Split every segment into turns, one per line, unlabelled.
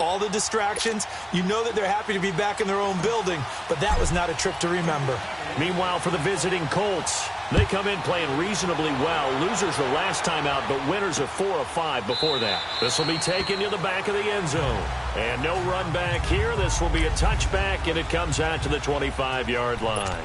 all the distractions. You know that they're happy to be back in their own building, but that was not a trip to remember.
Meanwhile, for the visiting Colts, they come in playing reasonably well. Losers the last time out, but winners of 4 of 5 before that. This will be taken to the back of the end zone. And no run back here. This will be a touchback, and it comes out to the 25-yard line.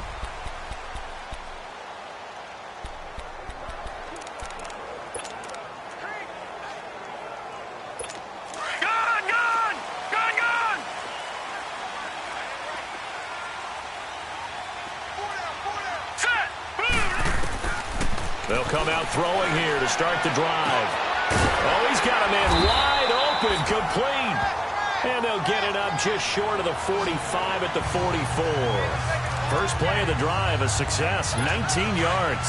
They'll come out throwing here to start the drive. Oh, he's got a man wide open, complete. And they'll get it up just short of the 45 at the 44. First play of the drive, a success, 19 yards.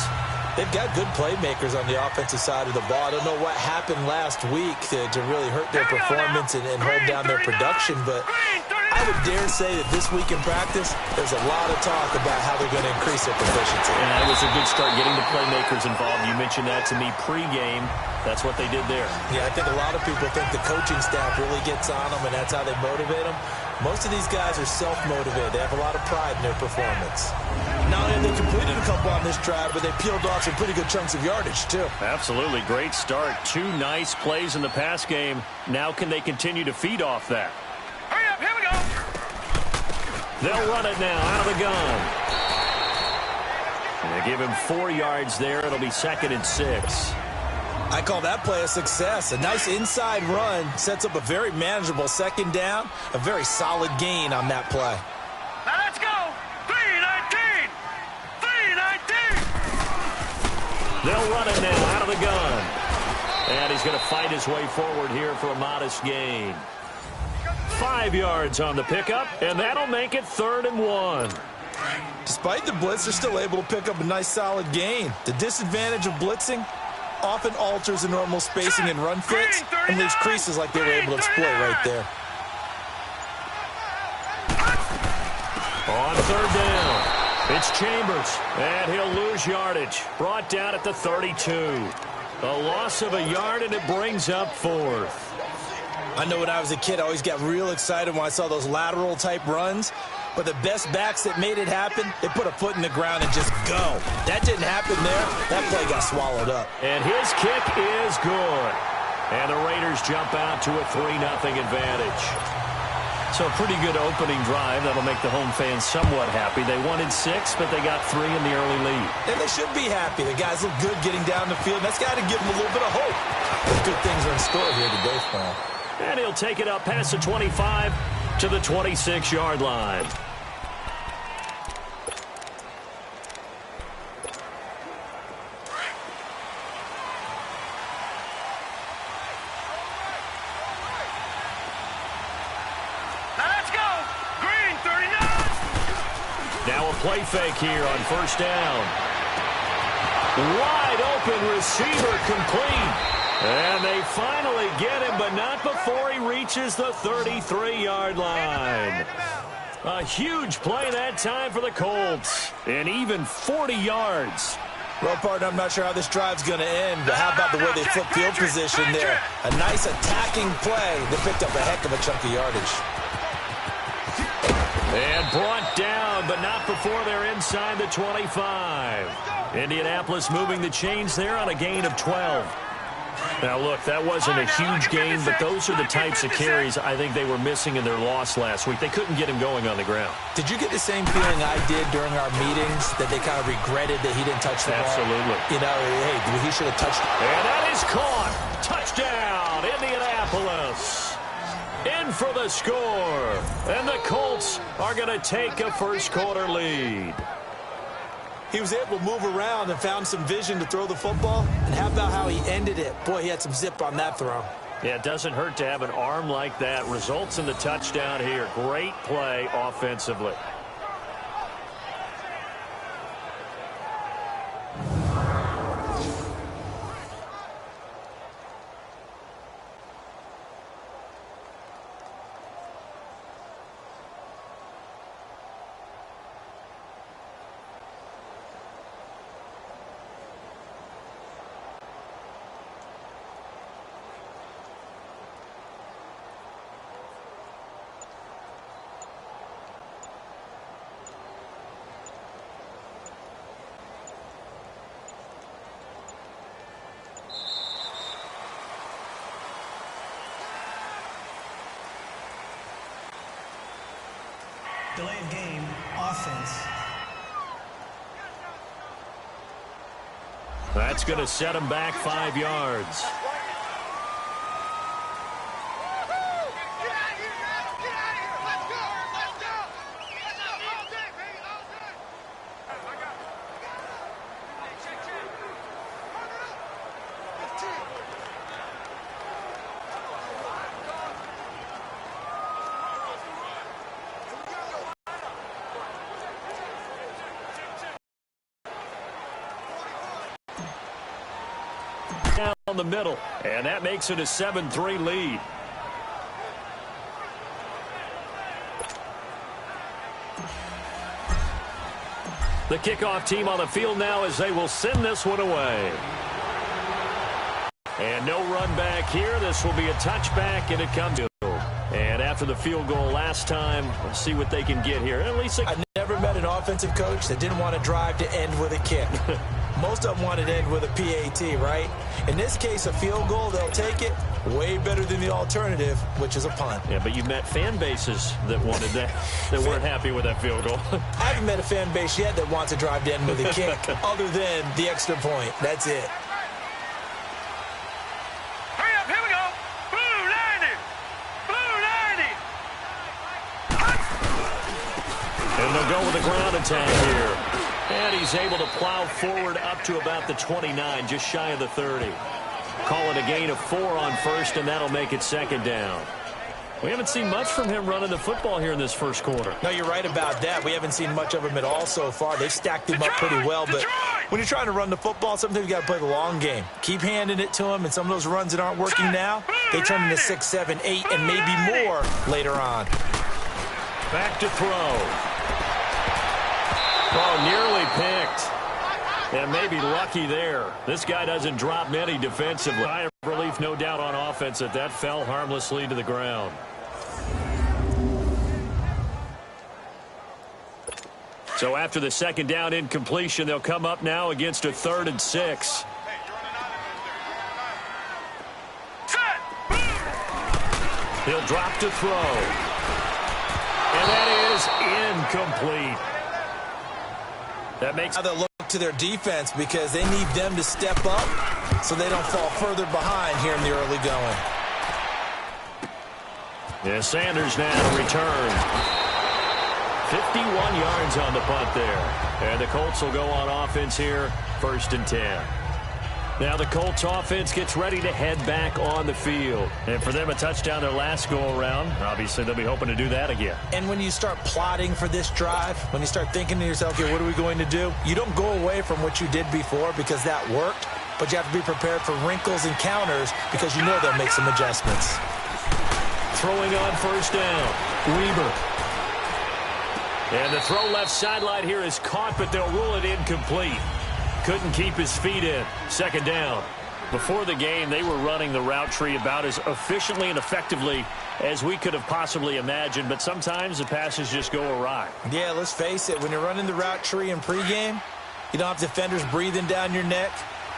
They've got good playmakers on the offensive side of the ball. I don't know what happened last week to really hurt their performance and hold down their production, but I would dare say that this week in practice, there's a lot of talk about how they're going to increase their proficiency.
And that was a good start getting the playmakers involved. You mentioned that to me pregame. That's what they did there.
Yeah, I think a lot of people think the coaching staff really gets on them, and that's how they motivate them. Most of these guys are self-motivated. They have a lot of pride in their performance. Not only have they completed a couple on this drive, but they peeled off some pretty good chunks of yardage, too.
Absolutely. Great start. 2 nice plays in the pass game. Now can they continue to feed off that?
Hurry up, here we go.
They'll run it now out of the gun. And they give him 4 yards there. It'll be 2nd and 6.
I call that play a success. A nice inside run sets up a very manageable 2nd down. A very solid gain on that play.
Now let's go. 3-19. 3-19.
They'll run it now out of the gun. And he's going to fight his way forward here for a modest gain. 5 yards on the pickup, and that'll make it 3rd and 1.
Despite the blitz, they're still able to pick up a nice solid gain. The disadvantage of blitzing often alters the normal spacing and run fits and leaves creases like they were able to exploit right there.
On 3rd down, it's Chambers, and he'll lose yardage. Brought down at the 32. A loss of a yard, and it brings up 4th.
I know when I was a kid, I always got real excited when I saw those lateral-type runs. But the best backs that made it happen, they put a foot in the ground and just go. That didn't happen there. That play got swallowed up.
And his kick is good. And the Raiders jump out to a 3-0 advantage. So a pretty good opening drive. That'll make the home fans somewhat happy. They wanted 6, but they got 3 in the early lead.
And they should be happy. The guys look good getting down the field. That's got to give them a little bit of hope. Good things are in store here today for them.
And he'll take it up past the 25 to the 26-yard line. Now a play fake here on 1st down. Wide open receiver complete. And they finally get him, but not before he reaches the 33-yard line. A huge play that time for the Colts. And even 40 yards.
Well, partner, I'm not sure how this drive's going to end, but how about the way they flip field position there? A nice attacking play that picked up a heck of a chunk of yardage.
And brought down, but not before they're inside the 25. Indianapolis moving the chains there on a gain of 12. Now, look, that wasn't a huge gain, but those are the types of carries I think they were missing in their loss last week. They couldn't get him going on the ground.
Did you get the same feeling I did during our meetings, that they kind of regretted that he didn't touch the ball?
Absolutely.
You know, hey, he should have touched it.
And that is caught. Touchdown, Indianapolis. In for the score. And the Colts are going to take a first-quarter lead.
He was able to move around and found some vision to throw the football. And how about how he ended it? Boy, he had some zip on that throw.
Yeah, it doesn't hurt to have an arm like that. Results in the touchdown here. Great play offensively.
Delay of game, offense.
That's going to set him back 5 yards. Down the middle, and that makes it a 7-3 lead. The kickoff team on the field now as they will send this one away. And no run back here. This will be a touchback, and it comes to. And after the field goal last time, let's see what they can get here. At least
I never met an offensive coach that didn't want to drive to end with a kick. Most of them wanted to end with a PAT, right? In this case, a field goal, they'll take it. Way better than the alternative, which is a punt.
Yeah, but you met fan bases that wanted that, that weren't happy with that field goal.
I haven't met a fan base yet that wants to drive to end with a kick, other than the extra point. That's it.
Hurry up, here we go. Blue 90. Blue 90.
And they'll go with a ground attack here. And he's able to plow forward up to about the 29, just shy of the 30. Call it a gain of 4 on first, and that'll make it second down. We haven't seen much from him running the football here in this first quarter.
No, you're right about that. We haven't seen much of him at all so far. They've stacked him up pretty well, but when you're trying to run the football, sometimes you got to play the long game. Keep handing it to him, and some of those runs that aren't working now, they turn into 6, 7, 8, and maybe more later on.
Back to throw. Oh, nearly picked. And maybe lucky there. This guy doesn't drop many defensively. Sigh of relief, no doubt, on offense that fell harmlessly to the ground. So after the second down incompletion, they'll come up now against a 3rd and 6. He'll drop to throw. And that is incomplete. That makes...
Now they'll look to their defense because they need them to step up so they don't fall further behind here in the early going.
Yeah, Sanders now to return. 51 yards on the punt there. And the Colts will go on offense here, 1st and 10. Now the Colts offense gets ready to head back on the field. And for them, a touchdown their last go-around. Obviously, they'll be hoping to do that again.
And when you start plotting for this drive, when you start thinking to yourself, okay, what are we going to do? You don't go away from what you did before because that worked, but you have to be prepared for wrinkles and counters because you know they'll make some adjustments.
Throwing on 1st down, Weber. And the throw left sideline here is caught, but they'll rule it incomplete. Couldn't keep his feet in. 2nd down. Before the game, they were running the route tree about as efficiently and effectively as we could have possibly imagined, but sometimes the passes just go awry.
Yeah, let's face it. When you're running the route tree in pregame, you don't have defenders breathing down your neck.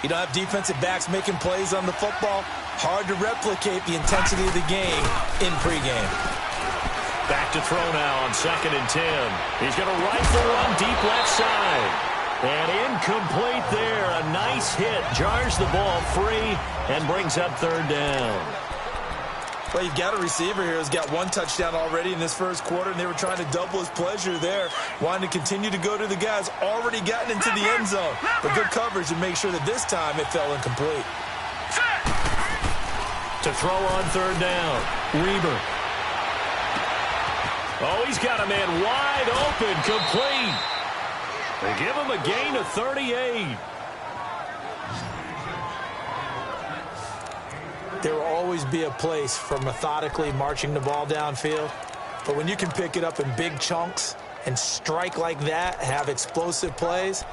You don't have defensive backs making plays on the football. Hard to replicate the intensity of the game in pregame.
Back to throw now on 2nd and 10. He's going to rifle one deep left side. And incomplete there. A nice hit. Jars the ball free and brings up 3rd down.
Well, you've got a receiver here who's got 1 touchdown already in this first quarter, and they were trying to double his pleasure there, wanting to continue to go to the guys already gotten into the end zone. But good coverage to make sure that this time it fell incomplete.
To throw on 3rd down, Weber. Oh, he's got a man wide open, complete. They give him a gain of 38.
There will always be a place for methodically marching the ball downfield. But when you can pick it up in big chunks and strike like that, have explosive plays,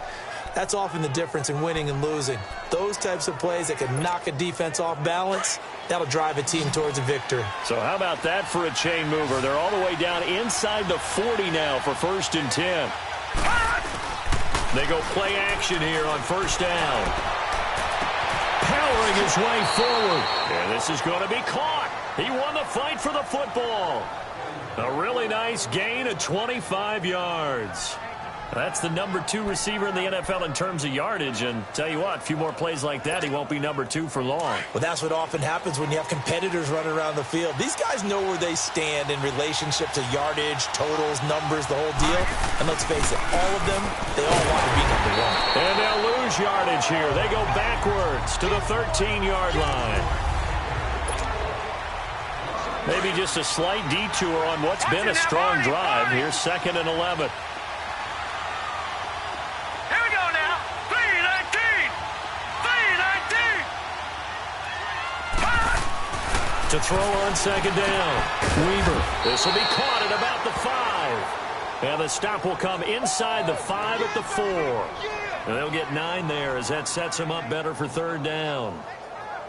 that's often the difference in winning and losing. Those types of plays that can knock a defense off balance, that'll drive a team towards a victory.
So how about that for a chain mover? They're all the way down inside the 40 now for 1st and 10. They go play action here on 1st down. Powering his way forward. And this is going to be caught. He won the fight for the football. A really nice gain of 25 yards. That's the number 2 receiver in the NFL in terms of yardage. And tell you what, a few more plays like that, he won't be number 2 for long.
Well, that's what often happens when you have competitors running around the field. These guys know where they stand in relationship to yardage, totals, numbers, the whole deal. And let's face it, all of them, they all want to be number 1.
And they'll lose yardage here. They go backwards to the 13-yard line. Maybe just a slight detour on what's been a strong drive. Here's 2nd and 11. To throw on 2nd down. Weaver. This will be caught at about the 5. And the stop will come inside the 5 at the 4. And they'll get 9 there as that sets them up better for 3rd down.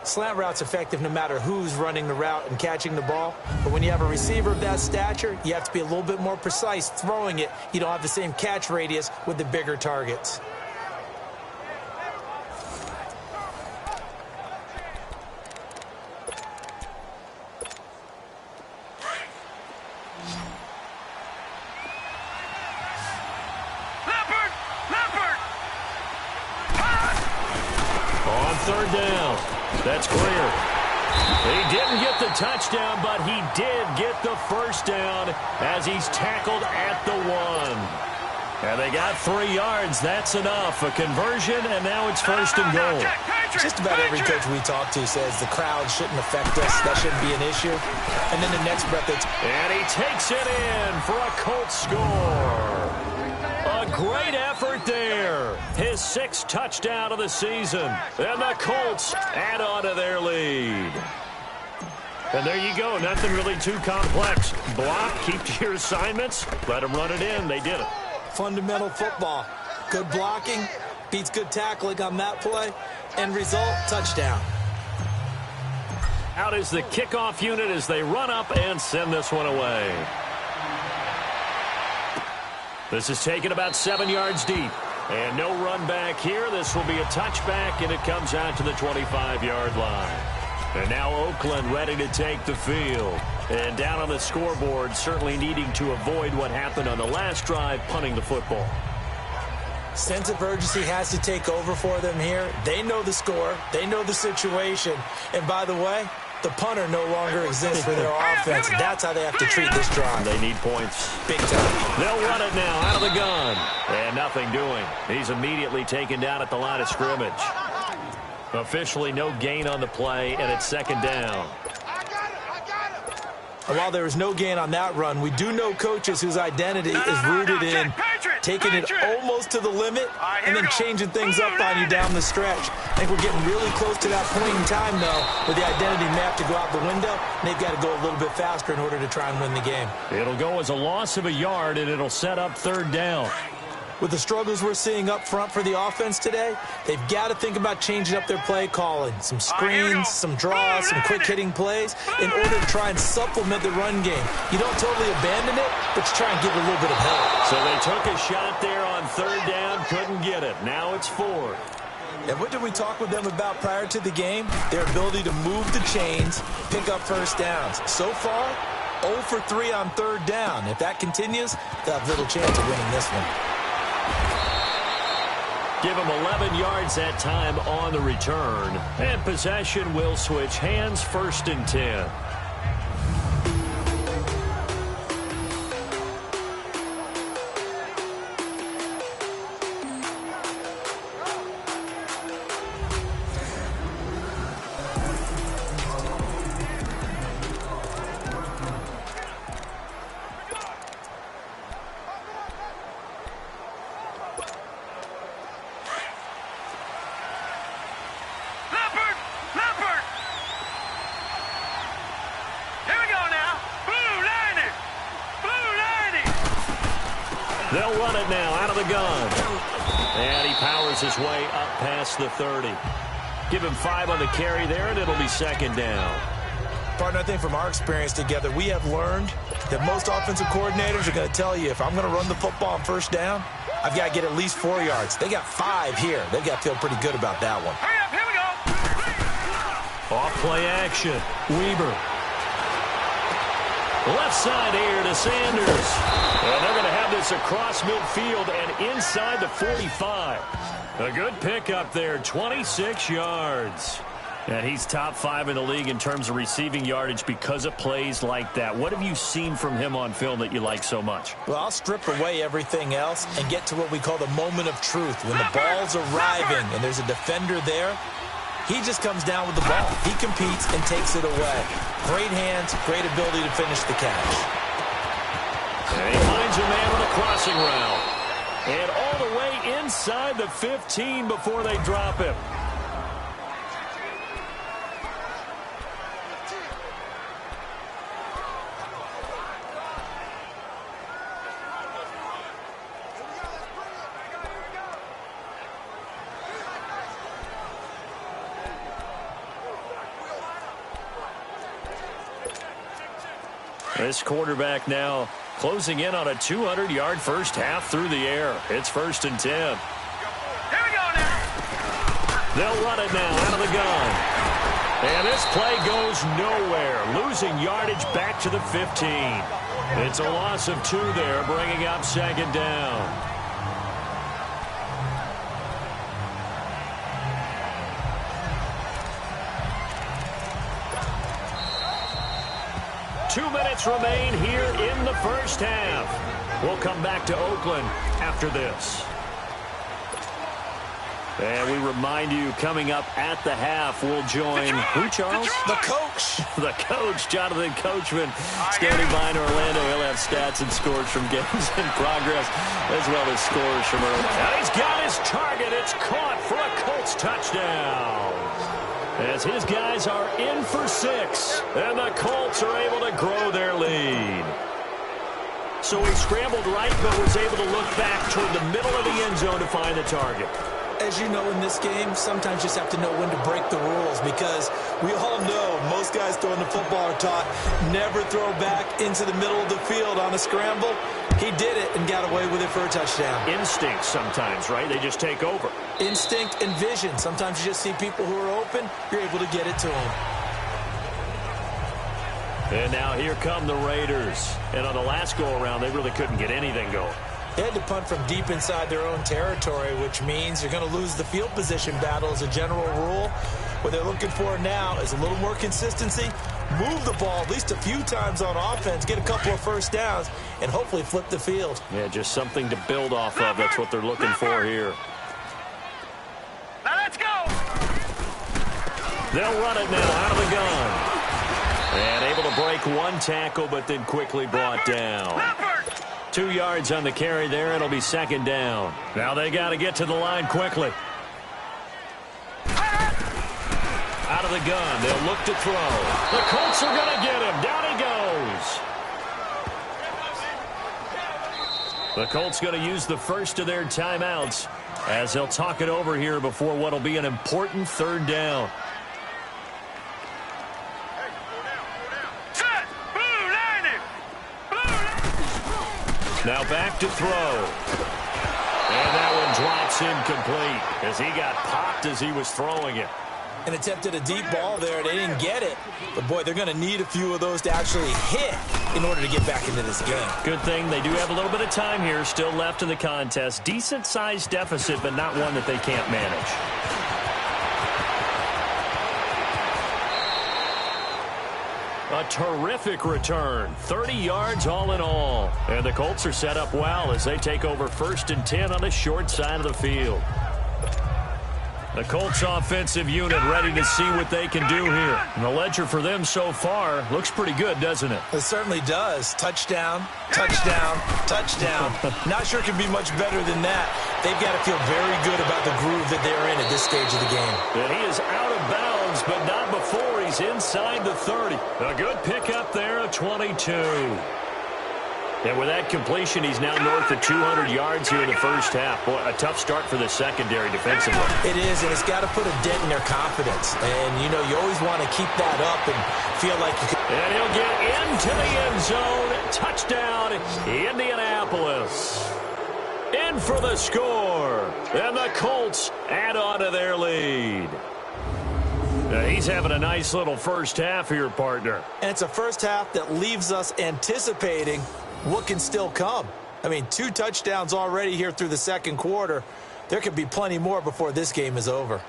Slant route's effective no matter who's running the route and catching the ball. But when you have a receiver of that stature, you have to be a little bit more precise throwing it. You don't have the same catch radius with the bigger targets.
On 3rd down. That's Greer. He didn't get the touchdown, but he did get the 1st down as he's tackled at the 1. And they got 3 yards. That's enough. A conversion, and now it's 1st and goal.
Just about every coach we talk to says the crowd shouldn't affect us. That shouldn't be an issue. And then the next breath, it's...
And he takes it in for a Colts score. A great effort there. His 6th touchdown of the season. And the Colts add on to their lead. And there you go. Nothing really too complex. Block, keep to your assignments, let them run it in. They did it.
Fundamental football. Good blocking beats good tackling on that play. End result, touchdown.
Out is the kickoff unit as they run up and send this one away. This is taken about 7 yards deep. And no run back here. This will be a touchback, and it comes out to the 25-yard line. And now Oakland ready to take the field. And down on the scoreboard, certainly needing to avoid what happened on the last drive, punting the football.
Sense of urgency has to take over for them here. They know the score. They know the situation. And by the way, the punter no longer exists for their offense. That's how they have to treat this drive.
They need points.
Big time.
They'll run it now out of the gun. And nothing doing. He's immediately taken down at the line of scrimmage. Officially no gain on the play, and it's 2nd down.
And while there was no gain on that run, we do know coaches whose identity is rooted in taking it almost to the limit and then changing things up on you down the stretch. I think we're getting really close to that point in time, though, where the identity may have to go out the window, and they've got to go a little bit faster in order to try and win the game.
It'll go as a loss of a yard, and it'll set up 3rd down.
With the struggles we're seeing up front for the offense today, they've got to think about changing up their play calling. Some screens, some draws, some quick-hitting plays in order to try and supplement the run game. You don't totally abandon it, but you try and give it a little bit of help.
So they took a shot there on 3rd down, couldn't get it. Now it's 4th.
And what did we talk with them about prior to the game? Their ability to move the chains, pick up 1st downs. So far, 0 for 3 on 3rd down. If that continues, they'll have little chance of winning this one.
Give him 11 yards that time on the return. And possession will switch hands, 1st and 10. They'll run it now out of the gun. And he powers his way up past the 30. Give him 5 on the carry there, and it'll be 2nd down.
Partner, I think from our experience together, we have learned that most offensive coordinators are going to tell you, if I'm going to run the football on 1st down, I've got to get at least 4 yards. They got 5 here. They've got to feel pretty good about that one.
Hurry up, here we go.
Off play action. Weaver. Left side here to Sanders. And they're going to have this across midfield and inside the 45. A good pickup there, 26 yards. And he's top 5 in the league in terms of receiving yardage because of plays like that. What have you seen from him on film that you like so much?
Well, I'll strip away everything else and get to what we call the moment of truth. When the ball's arriving and there's a defender there, he just comes down with the ball. He competes and takes it away. Great hands, great ability to finish the catch.
And he finds a man on a crossing route. And all the way inside the 15 before they drop him. This quarterback now closing in on a 200-yard first half through the air. It's 1st and 10.
Here we go now.
They'll run it now out of the gun. And this play goes nowhere. Losing yardage back to the 15. It's a loss of 2 there, bringing up 2nd down. Two minutes remain here in the first half. We'll come back to Oakland after this. And we remind you, coming up at the half, we'll join who, Charles?
The coach.
The coach, Jonathan Coachman, standing by in Orlando. He'll have stats and scores from games in progress, as well as scores from early. Now he's got his target. It's caught for a Colts touchdown. As his guys are in for 6, and the Colts are able to grow their lead. So he scrambled right, but was able to look back toward the middle of the end zone to find the target.
As you know, in this game, sometimes you just have to know when to break the rules, because we all know most guys throwing the football are taught never throw back into the middle of the field on a scramble. He did it and got away with it for a touchdown.
Instinct sometimes, right? They just take over.
Instinct and vision. Sometimes you just see people who are open, you're able to get it to them.
And now here come the Raiders. And on the last go-around, they really couldn't get anything going.
They had to punt from deep inside their own territory, which means you're going to lose the field position battle as a general rule. What they're looking for now is a little more consistency, move the ball at least a few times on offense, get a couple of first downs, and hopefully flip the field.
Yeah, just something to build off of. That's what they're looking for here.
Now let's go.
They'll run it now out of the gun. And able to break one tackle, but then quickly brought down. 2 yards on the carry there. It'll be 2nd down. Now they got to get to the line quickly. Out of the gun. They'll look to throw. The Colts are going to get him. Down he goes. The Colts going to use the first of their timeouts as they'll talk it over here before what will be an important 3rd down. Now back to throw. And that one drops incomplete as he got popped as he was throwing it.
And attempted a deep ball there. They didn't get it. But, boy, they're going to need a few of those to actually hit in order to get back into this game.
Good thing they do have a little bit of time here still left in the contest. Decent-sized deficit, but not one that they can't manage. A terrific return. 30 yards all in all. And the Colts are set up well as they take over 1st and 10 on the short side of the field. The Colts offensive unit ready to see what they can do here. And the ledger for them so far looks pretty good, doesn't it?
It certainly does. Touchdown, touchdown, touchdown. Not sure it can be much better than that. They've got to feel very good about the groove that they're in at this stage of the game.
And he is out of bounds, but not before he's inside the 30. A good pickup there, a 22. And with that completion, he's now north of 200 yards here in the first half. Boy, a tough start for the secondary defensively.
It is, and it's got to put a dent in their confidence. And, you know, you always want to keep that up and feel like you can.
And he'll get into the end zone. Touchdown, Indianapolis. In for the score. And the Colts add on to their lead. He's having a nice little first half here, partner.
And it's a first half that leaves us anticipating what can still come. I mean, 2 touchdowns already here through the second quarter. There could be plenty more before this game is over.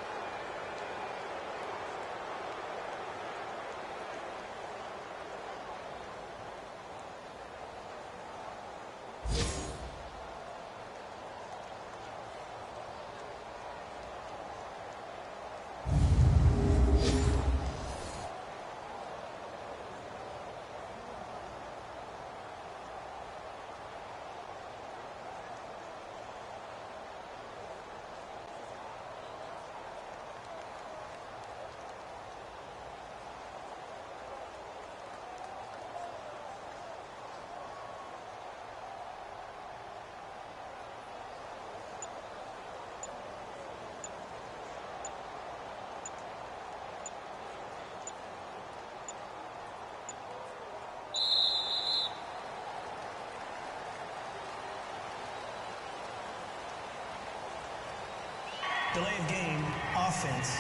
Delay of game, offense.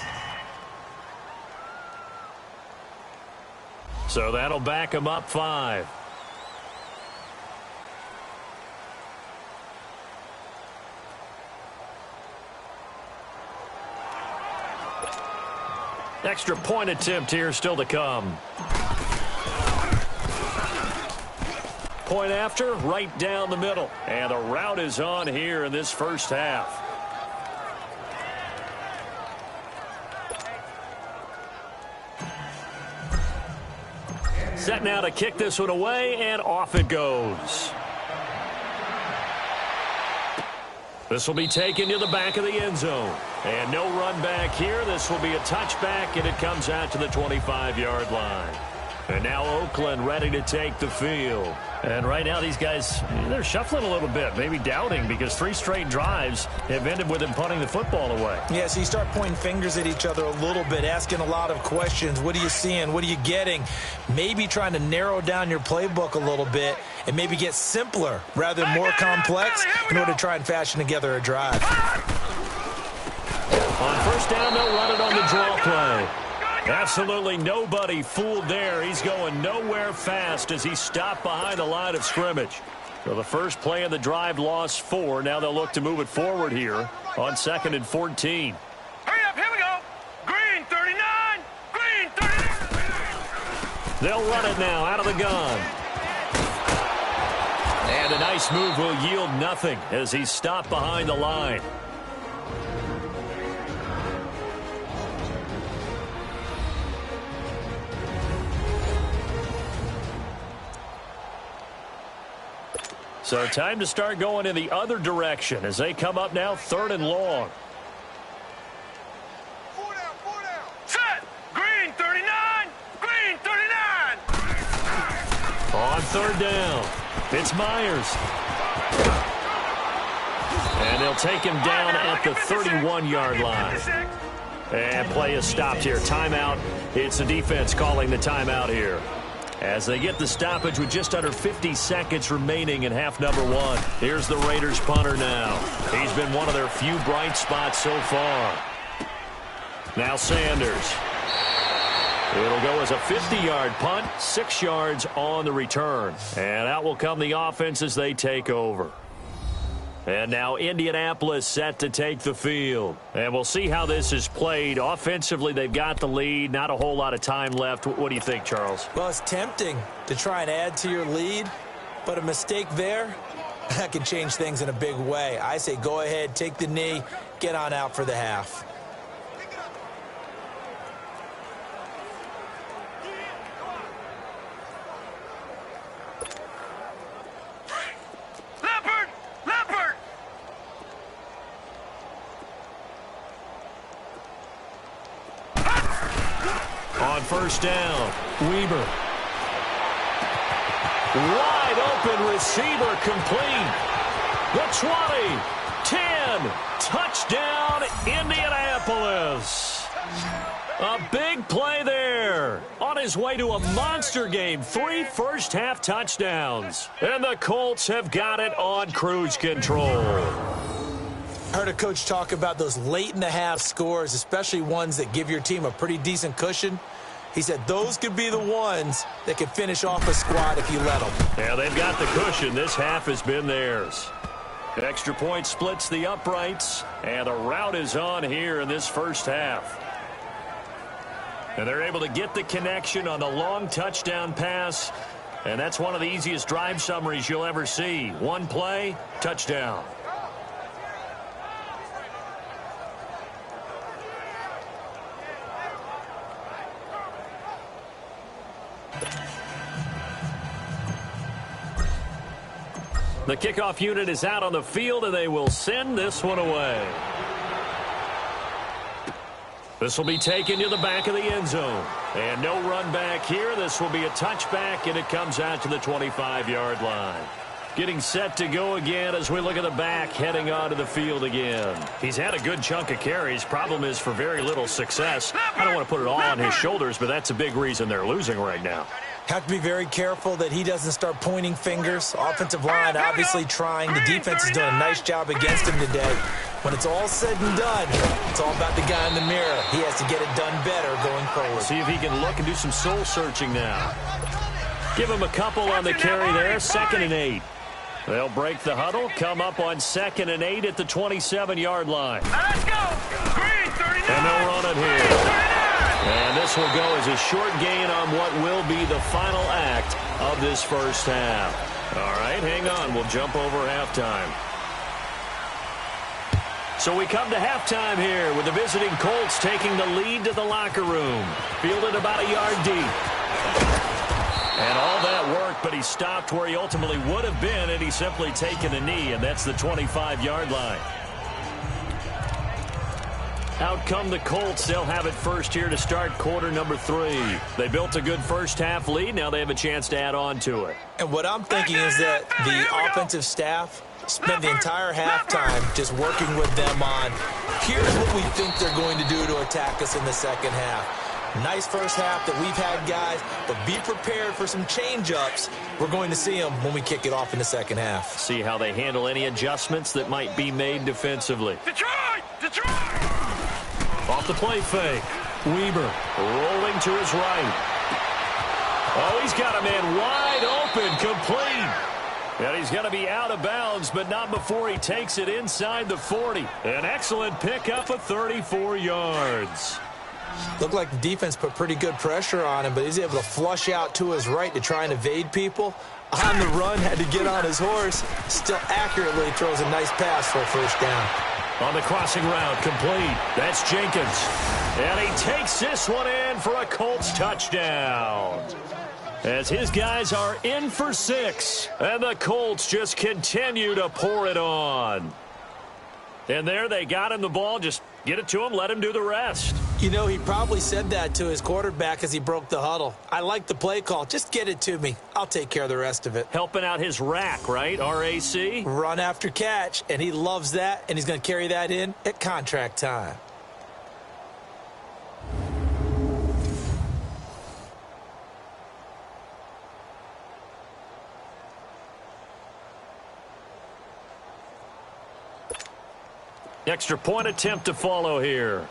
So that'll back him up 5. Extra point attempt here still to come. Point after, right down the middle. And the route is on here in this first half. Set now to kick this one away, and off it goes. This will be taken to the back of the end zone. And no run back here. This will be a touchback, and it comes out to the 25-yard line. And now Oakland ready to take the field. And right now these guys, they're shuffling a little bit, maybe doubting, because 3 straight drives have ended with them punting the football away.
Yeah, so you start pointing fingers at each other a little bit, asking a lot of questions. What are you seeing? What are you getting? Maybe trying to narrow down your playbook a little bit and maybe get simpler rather than more complex in order to try and fashion together a drive.
On first down, they'll run it on the draw play. Absolutely nobody fooled there. He's going nowhere fast as he stopped behind the line of scrimmage. So the first play of the drive lost 4. Now they'll look to move it forward here on 2nd and 14.
Hurry up, here we go. Green 39. Green 39.
They'll run it now out of the gun. And a nice move will yield nothing as he stopped behind the line. So time to start going in the other direction as they come up now 3rd and long.
Set. Green 39. Green 39.
On 3rd down, it's Myers. And they'll take him down at the 31-yard line. And play is stopped here. Timeout. It's the defense calling the timeout here, as they get the stoppage with just under 50 seconds remaining in half number 1. Here's the Raiders punter now. He's been one of their few bright spots so far. Now Sanders. It'll go as a 50-yard punt, 6 yards on the return. And out will come the offense as they take over. And now Indianapolis set to take the field. And we'll see how this is played. Offensively, they've got the lead. Not a whole lot of time left. What do you think, Charles?
Well, it's tempting to try and add to your lead, but a mistake there, that can change things in a big way. I say go ahead, take the knee, get on out for the half.
On first down, Weber. Wide open receiver complete. The 20, 10, touchdown Indianapolis. A big play there. On his way to a monster game, 3 first-half touchdowns. And the Colts have got it on cruise control.
Heard heard a coach talk about those late-in-the-half scores, especially ones that give your team a pretty decent cushion. He said those could be the ones that could finish off a squad if you let them.
Yeah, they've got the cushion. This half has been theirs. Extra point splits the uprights, and the rout is on here in this first half. And they're able to get the connection on the long touchdown pass, and that's one of the easiest drive summaries you'll ever see. One play, touchdown. The kickoff unit is out on the field, and they will send this one away. This will be taken to the back of the end zone. And no run back here. This will be a touchback, and it comes out to the 25-yard line. Getting set to go again as we look at the back heading onto the field again. He's had a good chunk of carries. Problem is for very little success. I don't want to put it all on his shoulders, but that's a big reason they're losing right now.
Have to be very careful that he doesn't start pointing fingers. Offensive line obviously trying. The defense has done a nice job against him today. When it's all said and done, it's all about the guy in the mirror. He has to get it done better going forward.
See if he can look and do some soul searching now. Give him a couple on the carry there. 2nd and 8. They'll break the huddle, come up on 2nd and 8 at the 27-yard line.
Let's go. Green 39.
And they'll run it here. And this will go as a short gain on what will be the final act of this first half. All right, hang on. We'll jump over halftime. So we come to halftime here with the visiting Colts taking the lead to the locker room. Fielded about a yard deep. And all that work, but he stopped where he ultimately would have been had he simply taken a knee, and that's the 25-yard line. Out come the Colts. They'll have it first here to start quarter number 3. They built a good first half lead. Now they have a chance to add on to it.
And what I'm thinking is that the offensive staff spent the entire halftime just working with them on, here's what we think they're going to do to attack us in the second half. Nice first half that we've had, guys, but be prepared for some change-ups. We're going to see them when we kick it off in the second half.
See how they handle any adjustments that might be made defensively.
Detroit! Detroit!
Off the play fake. Weber rolling to his right. Oh, he's got a man wide open, complete. And he's going to be out of bounds, but not before he takes it inside the 40. An excellent pickup of 34 yards.
Looked like the defense put pretty good pressure on him, but he's able to flush out to his right to try and evade people. On the run, had to get on his horse. Still accurately throws a nice pass for a first down.
On the crossing route, complete. That's Jenkins. And he takes this one in for a Colts touchdown. As his guys are in for 6. And the Colts just continue to pour it on. And there they got him the ball. Just get it to him, let him do the rest.
You know, he probably said that to his quarterback as he broke the huddle. I like the play call. Just get it to me. I'll take care of the rest of it.
Helping out his rack, right? RAC?
Run after catch, and he loves that, and he's going to carry that in at contract time.
Extra point attempt to follow here.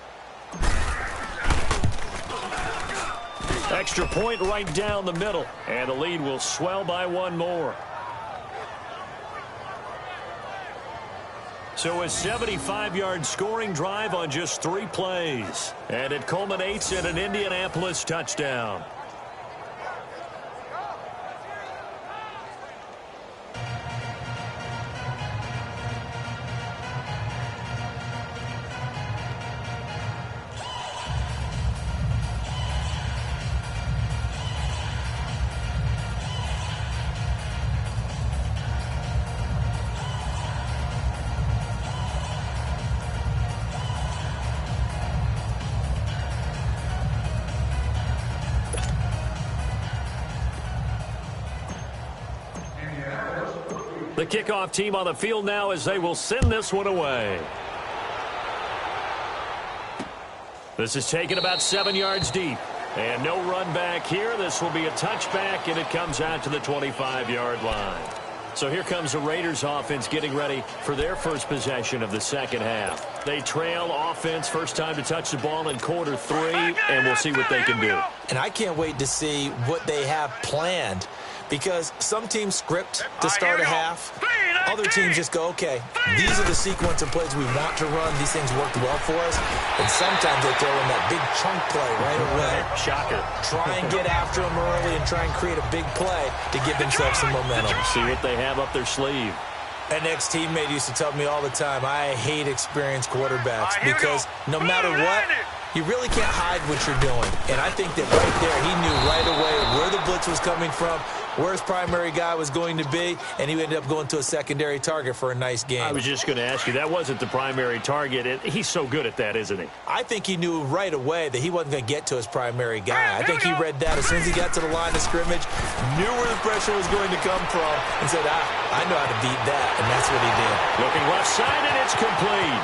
Extra point right down the middle. And the lead will swell by one more. So a 75-yard scoring drive on just 3 plays. And it culminates in an Indianapolis touchdown. The kickoff team on the field now as they will send this one away. This is taken about 7 yards deep. And no run back here. This will be a touchback, and it comes out to the 25-yard line. So here comes the Raiders offense getting ready for their first possession of the second half. They trail offense, first time to touch the ball in quarter 3, and we'll see what they can do.
And I can't wait to see what they have planned, because some teams script to start a half. Other teams just go, okay, these are the sequence of plays we want to run. These things worked well for us. And sometimes they throw in that big chunk play right away.
Shocker.
Try and get after them early and try and create a big play to give themselves some momentum.
See what they have up their sleeve.
An ex-teammate used to tell me all the time, I hate experienced quarterbacks because no matter what, you really can't hide what you're doing. And I think that right there, he knew right away where the blitz was coming from, where his primary guy was going to be, and he ended up going to a secondary target for a nice game.
I was just going to ask you, that wasn't the primary target. He's so good at that, isn't he?
I think he knew right away that he wasn't going to get to his primary guy. I think he read that as soon as he got to the line of scrimmage, knew where the pressure was going to come from, and said, I know how to beat that, and that's what he did.
Looking left side, and it's complete.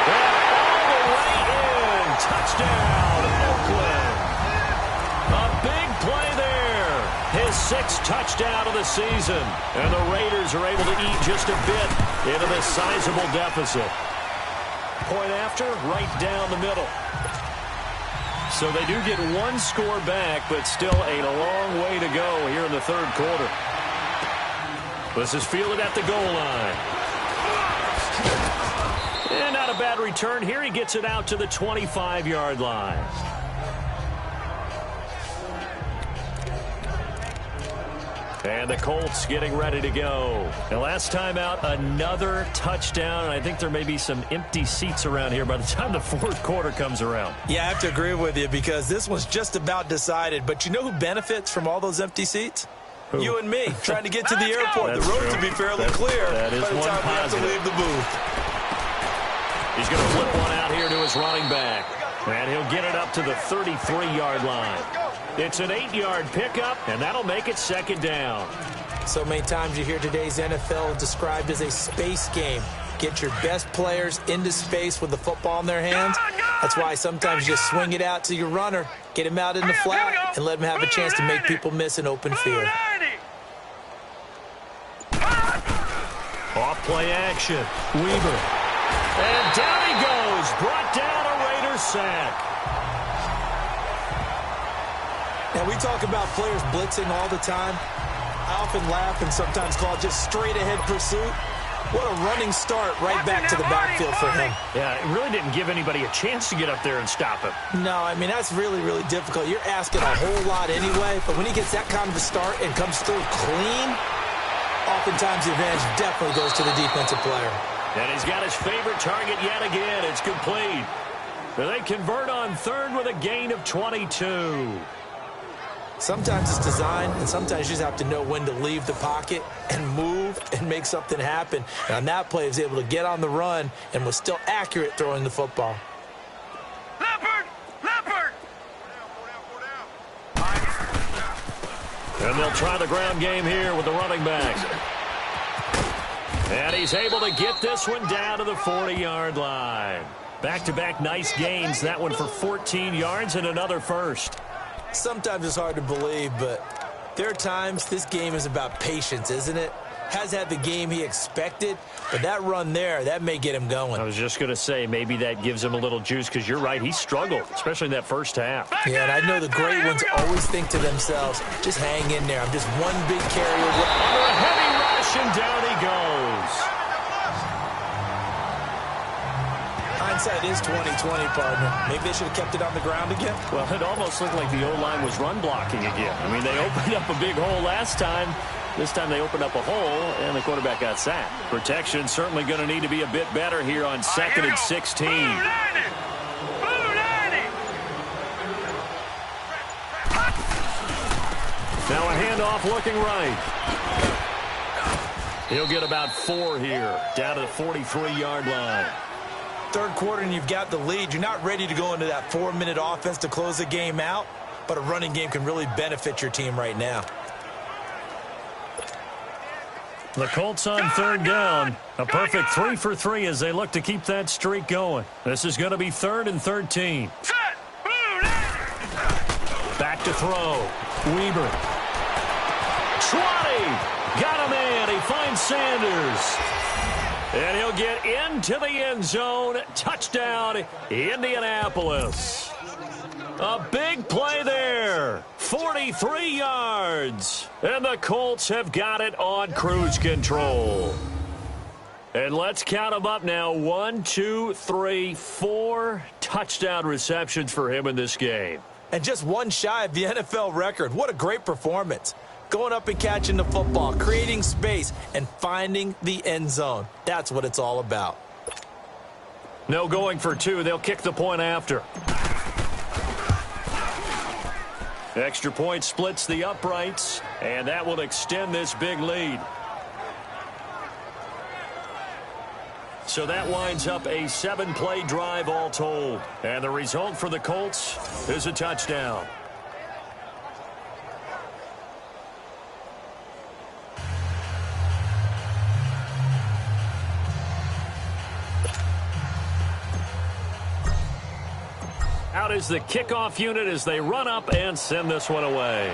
All the way in. Touchdown, Oakland. A big play there. His 6th touchdown of the season. And the Raiders are able to eat just a bit into this sizable deficit. Point after, right down the middle. So they do get 1 score back, but still a long way to go here in the 3rd quarter. This is fielded at the goal line. And not a bad return here. He gets it out to the 25-yard line. And the Colts getting ready to go. And last time out, another touchdown. And I think there may be some empty seats around here by the time the 4th quarter comes around.
Yeah, I have to agree with you because this was just about decided. But you know who benefits from all those empty seats?
Who?
You and me, trying to get to the airport.
That's
the roads
true.
will be fairly clear
that is
by the
one
time we have to
positive.
leave the booth.
He's going to flip one out here to his running back. And he'll get it up to the 33-yard line. It's an 8-yard pickup, and that'll make it 2nd down.
So many times you hear today's NFL described as a space game. Get your best players into space with the football in their hands. That's why sometimes you just swing it out to your runner, get him out in the flat, and let him have a chance to make people miss an open field.
Off play action. Weaver. And down he goes. Brought down a Raiders sack.
Now, we talk about players blitzing all the time. I often laugh and sometimes call it just straight-ahead pursuit. What a running start right back to the backfield for him.
Yeah, it really didn't give anybody a chance to get up there and stop him.
No, I mean, that's really, really difficult. You're asking a whole lot anyway, but when he gets that kind of a start and comes through clean, oftentimes the advantage definitely goes to the defensive player.
And he's got his favorite target yet again. It's complete. They convert on 3rd with a gain of 22.
Sometimes it's design, and sometimes you just have to know when to leave the pocket and move and make something happen. And on that play, he was able to get on the run and was still accurate throwing the football.
Leopard!
And they'll try the ground game here with the running backs. And he's able to get this one down to the 40-yard line. Back-to-back nice gains. That one for 14 yards and another first.
Sometimes it's hard to believe, but there are times this game is about patience, isn't it? Has had the game he expected, but that run there, that may get him going.
I was just going to say, maybe that gives him a little juice, because you're right, he struggled, especially in that first half.
Yeah, and I know the great ones always think to themselves, just hang in there. I'm just one big carry away.
Under a heavy rush, and down he goes.
Hindsight is 20/20, partner. Maybe they should have kept it on the ground again.
Well, it almost looked like the O-line was run blocking again. I mean, they opened up a big hole last time. This time they opened up a hole, and the quarterback got sacked. Protection certainly going to need to be a bit better here on 2nd and 16. Now a handoff looking right. He'll get about 4 here, down to the 43-yard line.
3rd quarter and you've got the lead. You're not ready to go into that 4-minute offense to close the game out, but a running game can really benefit your team right now.
The Colts on 3rd down. A perfect 3 for 3 as they look to keep that streak going. This is going to be 3rd and 13. Back to throw. Weaver. 20. Got a man. He finds Sanders. And he'll get into the end zone. Touchdown, Indianapolis. A big play there. 43 yards. And the Colts have got it on cruise control. And let's count them up now. 1, 2, 3, 4 touchdown receptions for him in this game.
And just one shy of the NFL record. What a great performance. Going up and catching the football, creating space, and finding the end zone. That's what it's all about.
No going for 2. They'll kick the point after. Extra point splits the uprights, and that will extend this big lead. So that winds up a 7-play drive all told. And the result for the Colts is a touchdown. Out is the kickoff unit as they run up and send this one away.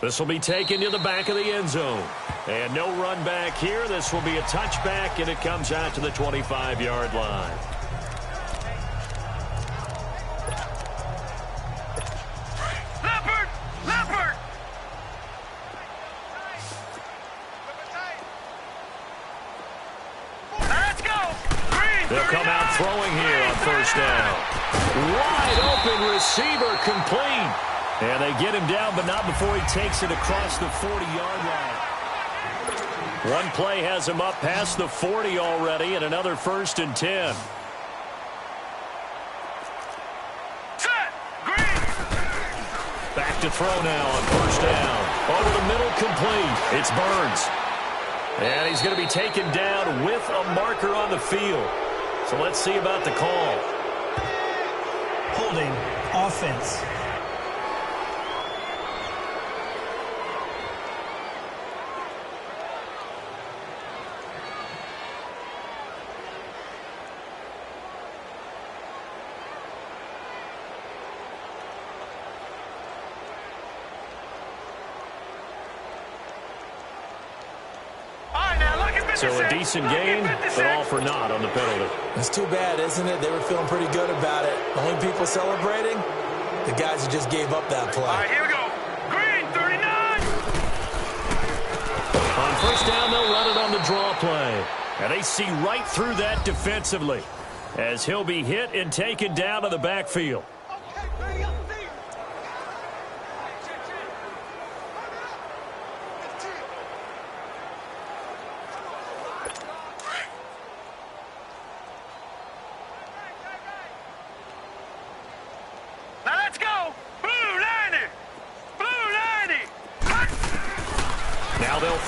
This will be taken to the back of the end zone. And no run back here. This will be a touchback, and it comes out to the 25-yard line.
Leopard! Leopard! Let's go! Green,
They'll come out throwing here on first down. Wide open receiver complete. And they get him down, but not before he takes it across the 40-yard line. One play has him up past the 40 already, and another 1st and 10.
Set! Green!
Back to throw now on first down. Over the middle, complete. It's Burns. And he's going to be taken down with a marker on the field. So let's see about the call.
Holding offense.
So a decent game, but all for naught on the penalty.
It's too bad, isn't it? They were feeling pretty good about it. Only people celebrating, the guys who just gave up that play.
All right, here we go. Green, 39!
On first down, they'll run it on the draw play. And they see right through that defensively as he'll be hit and taken down to the backfield.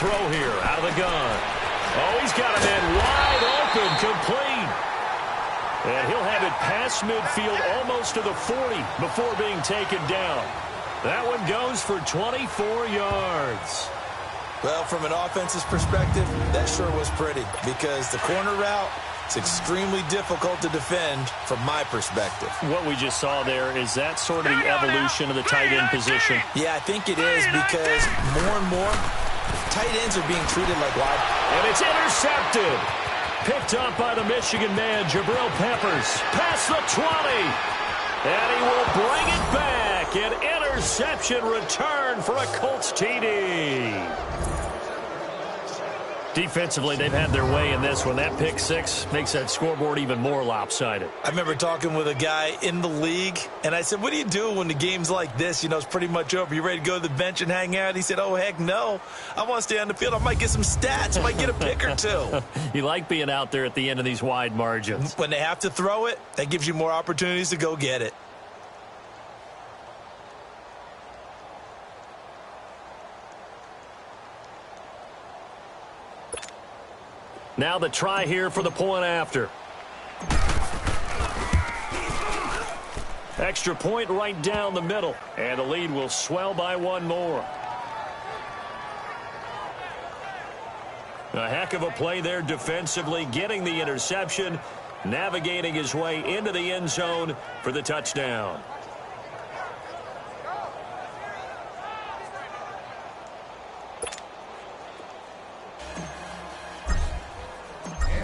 Throw here out of the gun. Oh, he's got him in wide open, complete. And he'll have it past midfield almost to the 40 before being taken down. That one goes for 24 yards.
Well, from an offense's perspective, that sure was pretty because the corner route is extremely difficult to defend from my perspective.
What we just saw there, is that sort of the evolution of the tight end position?
Yeah, I think it is because more and more tight ends are being treated like wide.
And it's intercepted. Picked up by the Michigan man, Jabril Peppers. Past the 20. And he will bring it back. An interception return for a Colts TD. Defensively, they've had their way in this one. That pick six makes that scoreboard even more lopsided.
I remember talking with a guy in the league, and I said, what do you do when the game's like this? You know, it's pretty much over. You ready to go to the bench and hang out? He said, oh, heck no. I want to stay on the field. I might get some stats. I might get a pick or two.
You like being out there at the end of these wide margins.
When they have to throw it, that gives you more opportunities to go get it.
Now the try here for the point after. Extra point right down the middle. And the lead will swell by one more. A heck of a play there defensively, getting the interception, navigating his way into the end zone for the touchdown.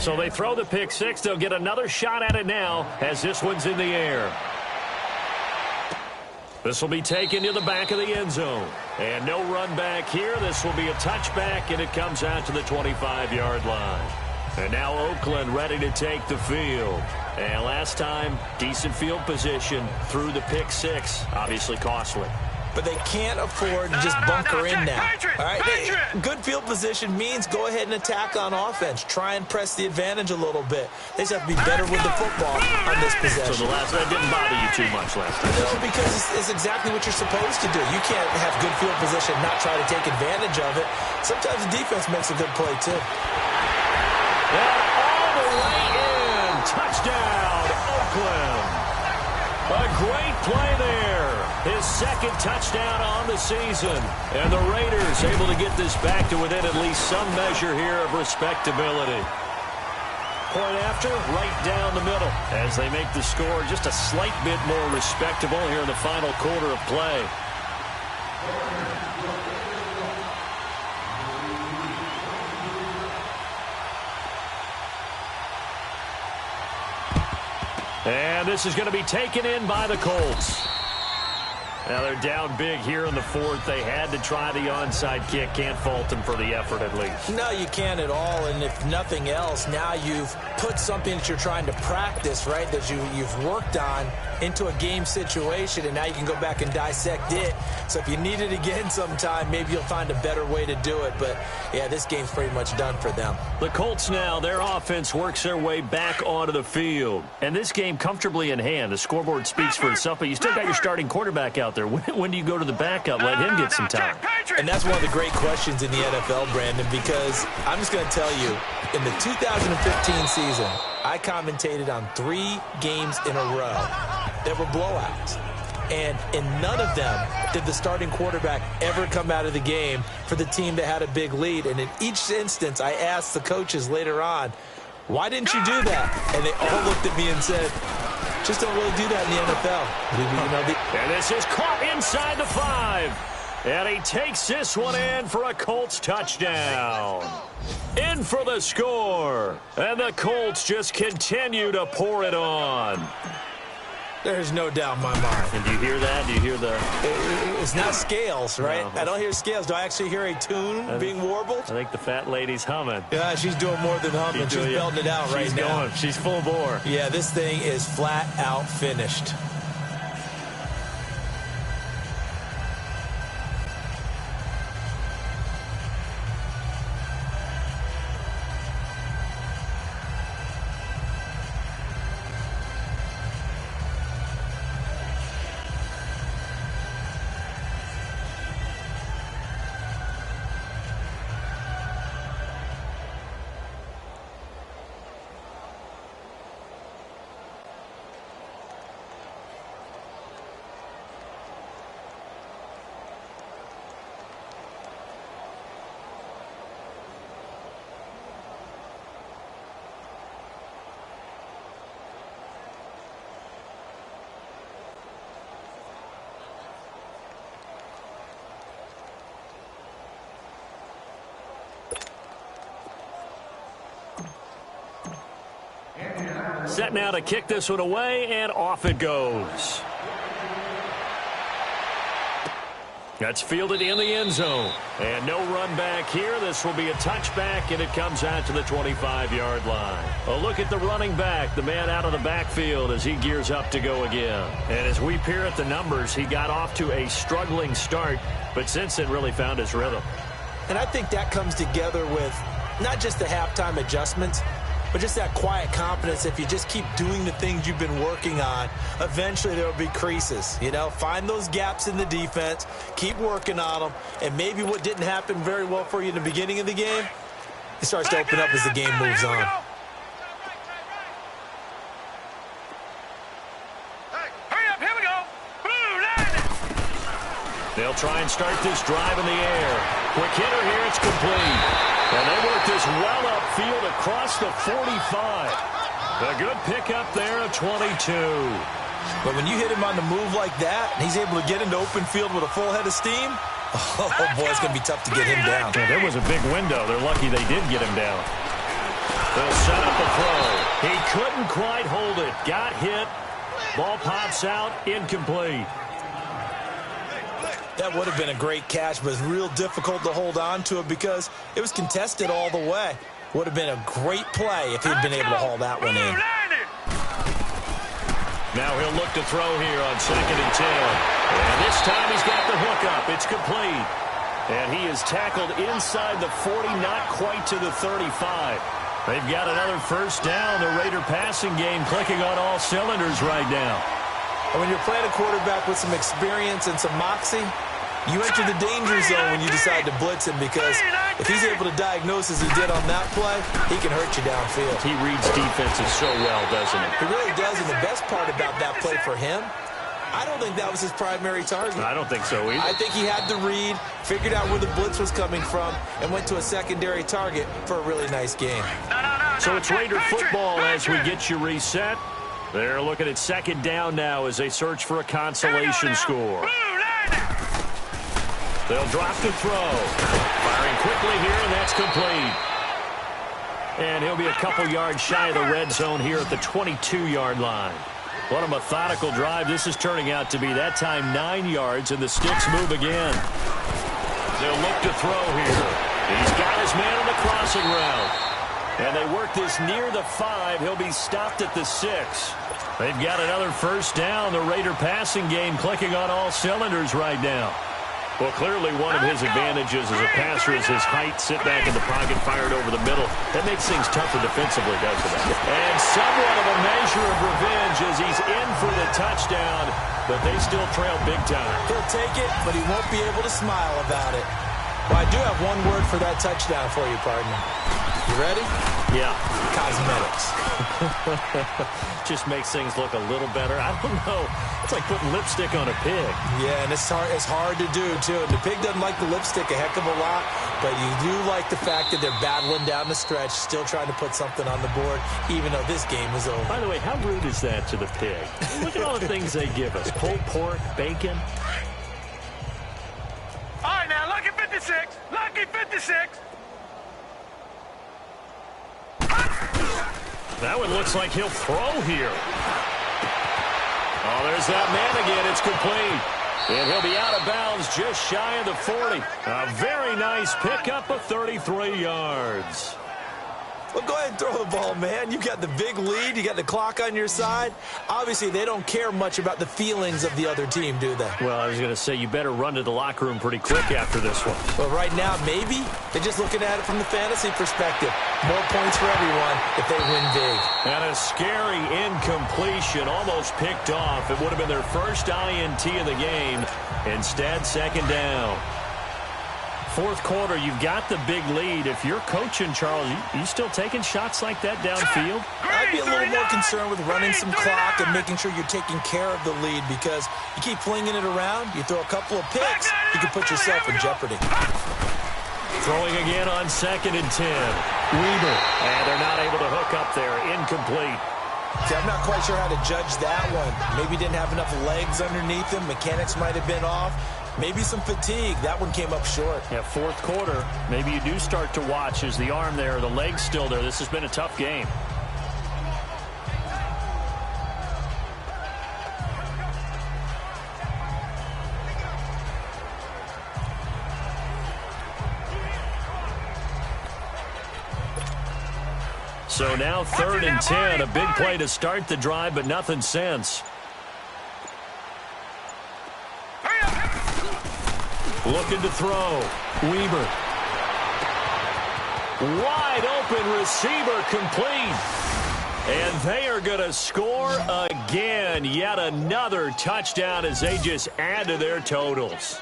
So they throw the pick six. They'll get another shot at it now as this one's in the air. This will be taken to the back of the end zone. And no run back here. This will be a touchback, and it comes out to the 25-yard line. And now Oakland ready to take the field. And last time, decent field position through the pick six. Obviously costly.
But they can't afford to just bunker in now. All right, good field position means go ahead and attack on offense. Try and press the advantage a little bit. They just have to be better with the football on this possession.
So that didn't bother you too much last time.
No, because it's exactly what you're supposed to do. You can't have good field position and not try to take advantage of it. Sometimes the defense makes a good play, too.
And all the way in. Touchdown, Oakland. A great play there. His second touchdown on the season. And the Raiders able to get this back to within at least some measure here of respectability. Point after, right down the middle. As they make the score just a slight bit more respectable here in the final quarter of play. And this is going to be taken in by the Colts. Now they're down big here in the fourth. They had to try the onside kick. Can't fault them for the effort at least.
No, you can't at all. And if nothing else, now you've put something that you're trying to practice, right, that you've worked on into a game situation, and now you can go back and dissect it. So if you need it again sometime, maybe you'll find a better way to do it. But, yeah, this game's pretty much done for them.
The Colts now, their offense works their way back onto the field. And this game comfortably in hand. The scoreboard speaks for itself, but you still got your starting quarterback out there. When do you go to the backup? Let him get some time.
And that's one of the great questions in the NFL, Brandon, because I'm just going to tell you, in the 2015 season, I commentated on 3 games in a row that were blowouts. And in none of them did the starting quarterback ever come out of the game for the team that had a big lead. And in each instance, I asked the coaches later on, why didn't you do that? And they all looked at me and said, just don't really do that in the NFL.
And this is caught inside the 5. And he takes this one in for a Colts touchdown. In for the score. And the Colts just continue to pour it on.
There's no doubt in my mind.
And do you hear that? Do you hear the...
It's not scales, right?
No.
I don't hear scales. Do I actually hear a tune being warbled?
I think the fat lady's humming.
Yeah, she's doing more than humming. She's belting it out right now.
Going. She's full bore.
Yeah, this thing is flat out finished.
Set now to kick this one away, and off it goes. That's fielded in the end zone. And no run back here. This will be a touchback, and it comes out to the 25-yard line. A look at the running back, the man out of the backfield as he gears up to go again. And as we peer at the numbers, he got off to a struggling start, but since then really found his rhythm.
And I think that comes together with not just the halftime adjustments, but just that quiet confidence. If you just keep doing the things you've been working on, eventually there will be creases. You know, find those gaps in the defense, keep working on them, and maybe what didn't happen very well for you in the beginning of the game, it starts to open up as the game moves on.
They'll try and start this drive in the air. Quick hitter here, it's complete. And they work this well upfield across the 45. A good pickup there of 22.
But when you hit him on the move like that, and he's able to get into open field with a full head of steam, oh boy, it's going to be tough to get him down.
Yeah, there was a big window. They're lucky they did get him down. They'll set up a throw. He couldn't quite hold it. Got hit. Ball pops out. Incomplete.
That would have been a great catch, but it's real difficult to hold on to it because it was contested all the way. Would have been a great play if he'd been able to haul that one in.
Now he'll look to throw here on 2nd and 10. And this time he's got the hook up. It's complete. And he is tackled inside the 40, not quite to the 35. They've got another first down. The Raider passing game clicking on all cylinders right now.
And when you're playing a quarterback with some experience and some moxie, you enter the danger zone when you decide to blitz him, because if he's able to diagnose as he did on that play, he can hurt you downfield.
He reads defenses so well, doesn't he?
He really does, and the best part about that play for him, I don't think that was his primary target.
I don't think so either.
I think he had to read, figured out where the blitz was coming from, and went to a secondary target for a really nice game.
So it's Raider football as we get you reset. They're looking at 2nd down now as they search for a consolation score. They'll drop to throw. Firing quickly here, and that's complete. And he'll be a couple yards shy of the red zone here at the 22-yard line. What a methodical drive this is turning out to be. That time 9 yards, and the sticks move again. They'll look to throw here. He's got his man on the crossing route. And they work this near the 5. He'll be stopped at the 6. They've got another first down. The Raider passing game clicking on all cylinders right now. Well, clearly one of his advantages as a passer is his height. Sit back in the pocket, fired over the middle. That makes things tougher defensively, doesn't it? And somewhat of a measure of revenge as he's in for the touchdown, but they still trail big time.
He'll take it, but he won't be able to smile about it. Well, I do have one word for that touchdown for you, partner. You ready?
Yeah.
Cosmetics.
Just makes things look a little better. I don't know. It's like putting lipstick on a pig.
Yeah, and it's hard to do, too. The pig doesn't like the lipstick a heck of a lot, but you do like the fact that they're battling down the stretch, still trying to put something on the board, even though this game is over.
By the way, how rude is that to the pig? Look at all the things they give us. Pulled pork, bacon.
All right, now, lucky 56. Lucky 56.
That one looks like he'll throw here. Oh, there's that man again. It's complete. And he'll be out of bounds just shy of the 40. A very nice pickup of 33 yards.
Well, go ahead and throw the ball, man. You got the big lead. You got the clock on your side. Obviously, they don't care much about the feelings of the other team, do they?
Well, I was going to say, you better run to the locker room pretty quick after this one.
Well, right now, maybe they're just looking at it from the fantasy perspective. More points for everyone if they win big.
And a scary incompletion, almost picked off. It would have been their first INT of the game. Instead, 2nd down. 4th quarter, you've got the big lead. If you're coaching, Charles, you still taking shots like that downfield?
I'd be a little more concerned with running some clock and making sure you're taking care of the lead, because you keep flinging it around, you throw a couple of picks, you can put yourself in jeopardy.
Throwing again on 2nd and 10. Weaver. And they're not able to hook up there. Incomplete.
See, I'm not quite sure how to judge that one. Maybe didn't have enough legs underneath him. Mechanics might have been off. Maybe some fatigue. That one came up short.
Yeah, 4th quarter. Maybe you do start to watch. Is the arm there, the leg's still there? This has been a tough game. So now 3rd and 10. A big play to start the drive, but nothing since. Looking to throw. Weaver. Wide open receiver, complete. And they are going to score again. Yet another touchdown as they just add to their totals.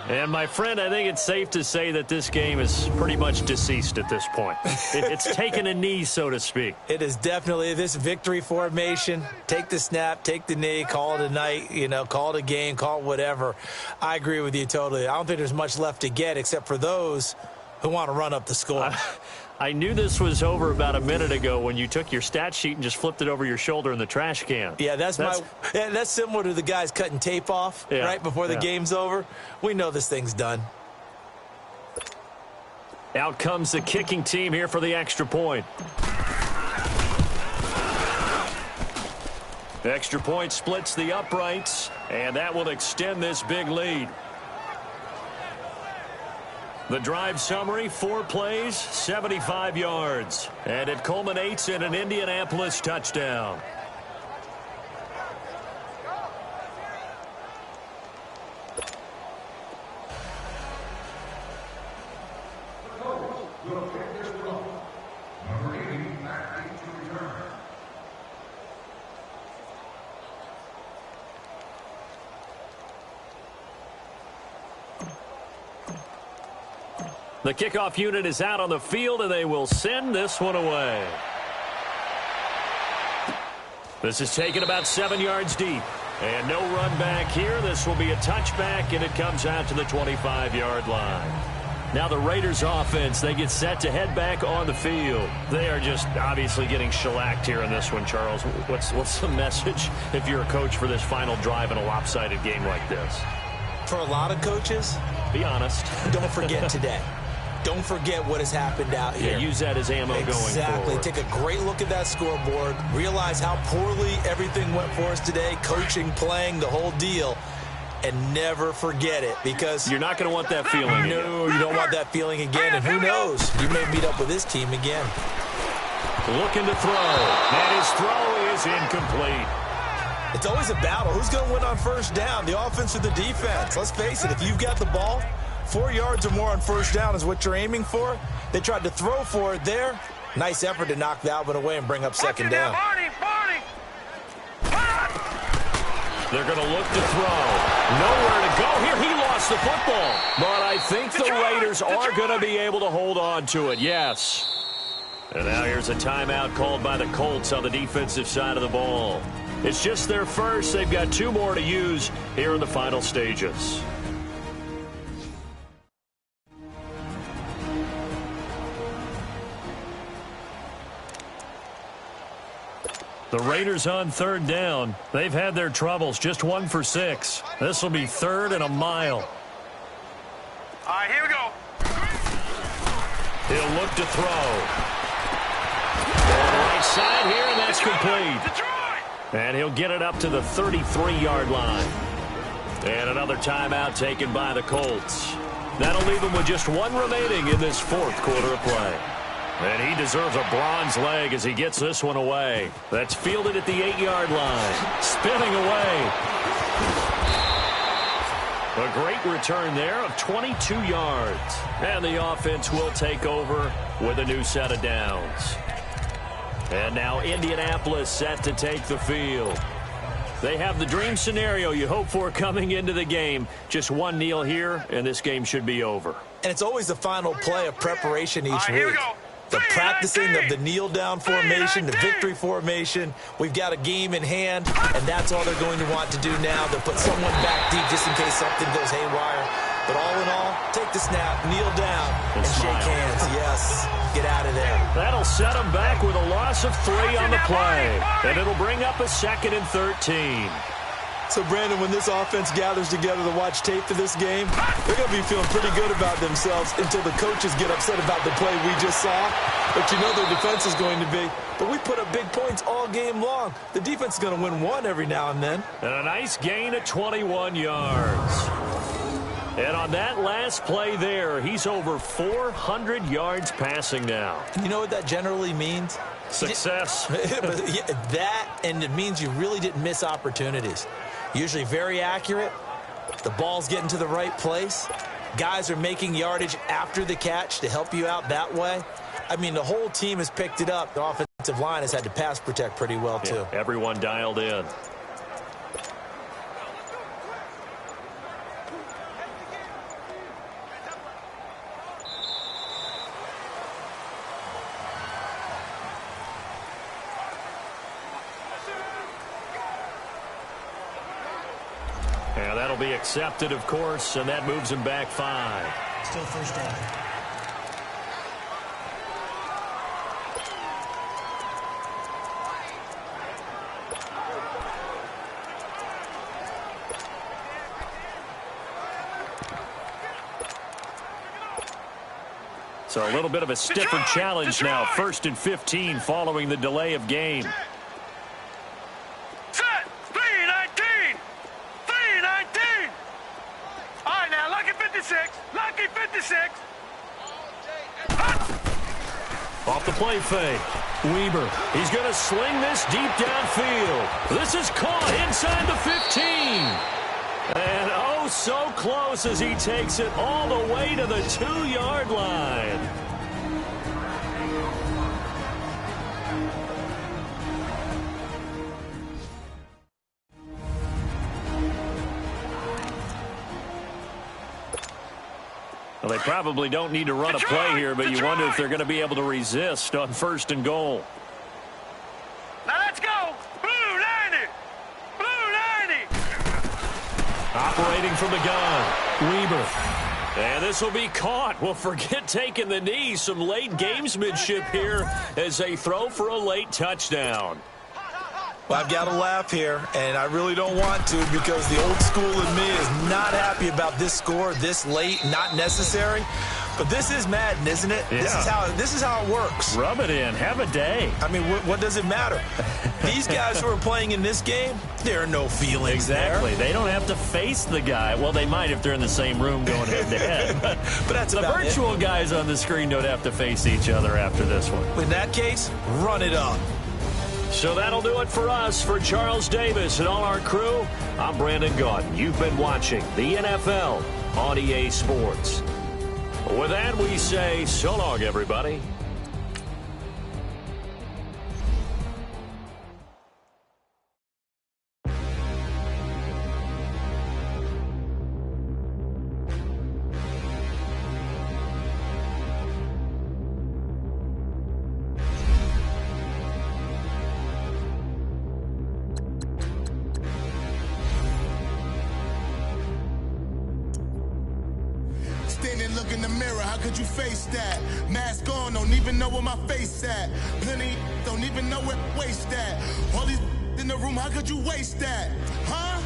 And, my friend, I think it's safe to say that this game is pretty much deceased at this point. It's taken a knee, so to speak.
It is definitely this victory formation. Take the snap, take the knee, call it a night, call it a game, call it whatever. I agree with you totally. I don't think there's much left to get except for those who want to run up the score.
I knew this was over about a minute ago when you took your stat sheet and just flipped it over your shoulder in the trash can.
Yeah, that's similar to the guys cutting tape off right before the game's over. We know this thing's done.
Out comes the kicking team here for the extra point. The extra point splits the uprights, and that will extend this big lead. The drive summary, 4 plays, 75 yards. And it culminates in an Indianapolis touchdown. The kickoff unit is out on the field, and they will send this one away. This is taken about 7 yards deep. And no run back here. This will be a touchback, and it comes out to the 25-yard line. Now the Raiders offense, they get set to head back on the field. They are just obviously getting shellacked here in this one, Charles. What's the message if you're a coach for this final drive in a lopsided game like this?
For a lot of coaches,
be honest.
Don't forget today. Don't forget what has happened out here.
Yeah, use that as ammo going forward.
Exactly. Take a great look at that scoreboard. Realize how poorly everything went for us today. Coaching, playing, the whole deal. And never forget it, because
you're not going to want that feeling again.
No, you don't want that feeling again. And who knows? You may meet up with this team again.
Looking to throw. And his throw is incomplete.
It's always a battle. Who's going to win on first down, the offense or the defense? Let's face it, if you've got the ball, 4 yards or more on first down is what you're aiming for. They tried to throw for it there. Nice effort to knock that one away and bring up second down.
They're going to look to throw. Nowhere to go here. He lost the football. But I think the Raiders are going to be able to hold on to it. Yes. And now here's a timeout called by the Colts on the defensive side of the ball. It's just their first. They've got 2 more to use here in the final stages. The Raiders on third down. They've had their troubles. Just 1 for 6. This will be 3rd and a mile.
All right, here we go.
He'll look to throw. On the right side here, and that's complete. And he'll get it up to the 33-yard line. And another timeout taken by the Colts. That'll leave them with just 1 remaining in this 4th quarter of play. And he deserves a bronze leg as he gets this one away. That's fielded at the 8-yard line. Spinning away. A great return there of 22 yards. And the offense will take over with a new set of downs. And now Indianapolis set to take the field. They have the dream scenario you hope for coming into the game. Just 1 kneel here, and this game should be over.
And it's always the final play of preparation each week.
Here we go.
The practicing of the kneel-down formation, the victory formation. We've got a game in hand, and that's all they're going to want to do now. They'll put someone back deep just in case something goes haywire. But all in all, take the snap, kneel down, and shake hands. Yes, get out of there.
That'll set them back with a loss of 3 on the play. And it'll bring up a 2nd and 13.
So, Brandon, when this offense gathers together to watch tape for this game, they're going to be feeling pretty good about themselves until the coaches get upset about the play we just saw. But you know their defense is going to be. But we put up big points all game long. The defense is going to win 1 every now and then.
And a nice gain of 21 yards. And on that last play there, he's over 400 yards passing now.
And you know what that generally means?
Success.
That, and it means you really didn't miss opportunities. Usually very accurate. The ball's getting to the right place. Guys are making yardage after the catch to help you out that way. I mean, the whole team has picked it up. The offensive line has had to pass protect pretty well, too.
Yeah, everyone dialed in. Yeah, that'll be accepted, of course, and that moves him back 5.
Still first down.
So a little bit of a stiffer challenge now. 1st and 15 following the delay of game.
Set. 3-19. 3-19. All right, now, lucky 56. Lucky 56.
Off the play fake. Weber. He's going to sling this deep downfield. This is caught inside the 15. And oh, so close as he takes it all the way to the 2-yard line. Well, they probably don't need to run a play here, but you wonder if they're going to be able to resist on 1st and goal.
Now let's go. Blue 90. Blue 90.
Operating from the gun, Weber. And this will be caught. Well, forget taking the knee. Some late gamesmanship here as they throw for a late touchdown.
Well, I've got to laugh here, and I really don't want to because the old school in me is not happy about this score this late, not necessary. But this is Madden, isn't it?
Yeah.
This is how it works.
Rub it in. Have a day.
I mean, what does it matter? These guys who are playing in this game, there are no feelings
Exactly.
there.
They don't have to face the guy. Well, they might if they're in the same room going head-to-head.
But that's
the
about
virtual
it.
guys on the screen don't have to face each other after this one.
In that case, run it up.
So that'll do it for us. For Charles Davis and all our crew, I'm Brandon Gaudin. You've been watching the NFL on EA Sports. With that, we say so long, everybody.
Standing, look in the mirror, how could you face that? Mask on, don't even know where my face at. Plenty, don't even know where waste at. All these in the room, how could you waste that? Huh?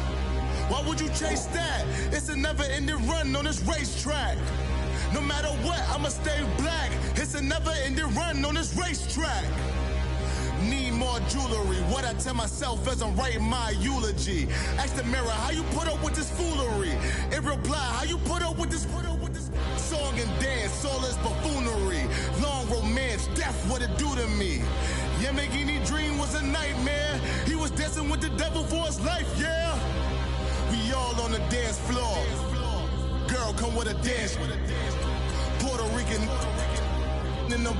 Why would you chase that? It's a never-ending run on this racetrack. No matter what, I'ma stay black. It's a never-ending run on this racetrack. Need more jewelry. What I tell myself as I'm writing my eulogy. Ask the mirror, how you put up with this foolery? In reply, how you put up with this song and dance, all this buffoonery. Long romance, death, what it do to me? Yamagini dream was a nightmare. He was dancing with the devil for his life, yeah. We all on the dance floor. Girl, come with a dance. Puerto Rican in the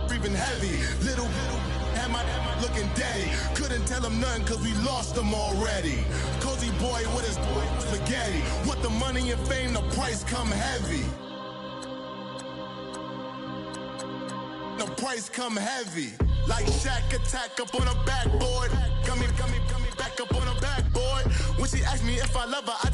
breathing heavy. Little had my looking daddy. Couldn't tell him nothing cause we lost him already. Cozy boy with his spaghetti. What the money and fame, the price come heavy. The price come heavy. Like Shaq attack up on a backboard. Come back up on a backboard. When she asked me if I love her, I